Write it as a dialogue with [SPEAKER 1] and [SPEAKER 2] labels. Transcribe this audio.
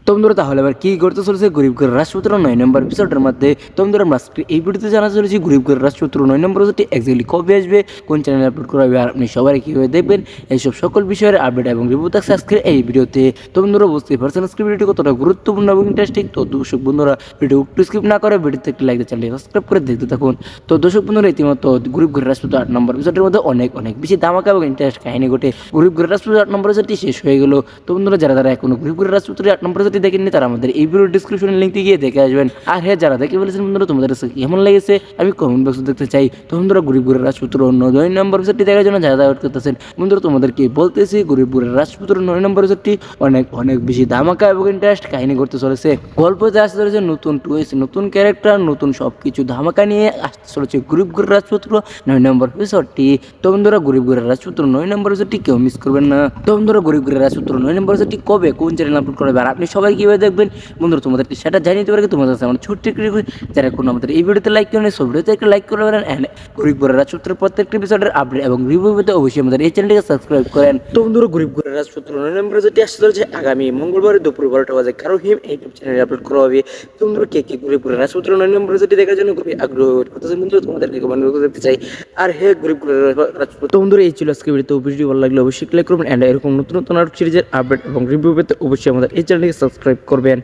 [SPEAKER 1] তো বন্ধুরা তাহলে আবার কি করতে চলেছে গরিব ঘরের রাজপুত্র 9 নম্বর এপিসোডের মধ্যে। তো বন্ধুরা আমরা আজকে এই ভিডিওতে জানা চলেছি গরিব ঘরের রাজপুত্র 9 নম্বর এপিসোডটি এক্স্যাক্টলি কবে আসবে, কোন চ্যানেলে আপলোড করা হবে, আর আপনি সবাই কীভাবে দেখবেন, এইসব সকল বিষয়ের আপডেট এবং রিভিউ থাকছে আজকের এই ভিডিওতে। তো বন্ধুরা বুঝতেই পারছেন আজকের ভিডিওটি কতটা গুরুত্বপূর্ণ এবং ইন্টারেস্টিং। তো দর্শক বন্ধুরা ভিডিও একটু স্কিপ না করে ভিডিওতে একটি লাইক দিয়ে চ্যানেলটি সাবস্ক্রাইব করে দেখতে থাকুন। তো দর্শক বন্ধুরা ইতিমধ্যে গরিব ঘরের রাজপুত্র 8 নম্বর এপিসোডের মধ্যে অনেক বেশি ধামাকা এবং ইন্টারেস্ট কাহিনী ঘটে। গরিব ঘরের রাজপুত্র 8 নম্বর এপিসোডটি শেষ হয়ে গেল। তো বন্ধুরা যারা এখনো গরিব ঘরের রাজপুত্র 8 নম্বর এপিসোডটি দেখেননি তারা আমাদের এই ভিডিও ডিসক্রিপশনের লিঙ্কে গিয়ে দেখে আসবেন। আর হ্যাঁ, যারা দেখে ফেলেছেন বন্ধুরা তোমাদের কাছে কেমন লেগেছে আমি কমেন্ট বক্সে দেখতে চাই। তো বন্ধুরা গরিব ঘরের রাজপুত্র 9 নম্বর এপিসোডটি দেখার জন্য যারা ওয়েট করতেছেন বন্ধুরা তোমাদেরকে বলতেছি গরিব ঘরের রাজপুত্র 9 নম্বর এপিসোডটি অনেক বেশি ধামাকা এবং ইন্টারেস্ট কাহিনী করতে চলেছে। গল্পতে আসতে চলেছে নতুন টুইস্ট, নতুন ক্যারেক্টার, নতুন সবকিছু ধামাকা নিয়ে আসতে চলেছে গরিব ঘরের রাজপুত্র 9 নম্বর এপিসোডটি। তো বন্ধুরা গরিব ঘরের রাজপুত্র 9 নম্বর এপিসোডটি কেউ মিস করবেন না। তো বন্ধুরা গরিব ঘরের রাজপুত্র 9 নম্বর এপিসোডটি কবে কোন চ্যানেলে আপলোড করা হবে আর আপনি সবাই কিভাবে দেখবেন বন্ধুরা তোমাদেরকে সেটা জানিয়ে দিতে পারি। তোমাদের কাছে আমার ছোট্ট একটি রিকোয়েস্ট, যারা কোনো আমাদের এই ভিডিওতে লাইক করেন সব ভিডিওতে একটা লাইক করে পারেন। অ্যান্ড গরিব ঘরের রাজপুত্রের প্রত্যেকটি এপিসোডের আপডেট এবং রিভিউ পেতে অবশ্যই আমাদের এই চ্যানেলটিকে সাবস্ক্রাইব করেন। তো বন্ধুরা গরিব ঘরের রাজপুত্র 9 নম্বর এপিসোডটি আসতে চলেছে আগামী মঙ্গলবার দুপুর 12টা বাজে কারো হিম ইউটিউব চ্যানেলে আপলোড করা হবে। তো বন্ধুরা কে গরিব ঘরের রাজপুত্র 9 নম্বর এপিসোডটি দেখার জন্য খুবই আগ্রহ করতেছে বন্ধুরা তোমাদেরকে কমেন্ট করে দেখতে চাই। আর হে গরিব ঘরের রাজপুত্র। তো বন্ধুরা এই ছিল আজকে ভিডিওতে। ভিডিওটি ভালো লাগলে অবশ্যই লাইক করবেন। অ্যান্ড এরকম নতুন আরো সিরিজের আপডেট এবং রিভিউ পেতে অবশ্যই আমাদের এই চ্যানেলটিকে সাবস্ক্রাইব করবেন।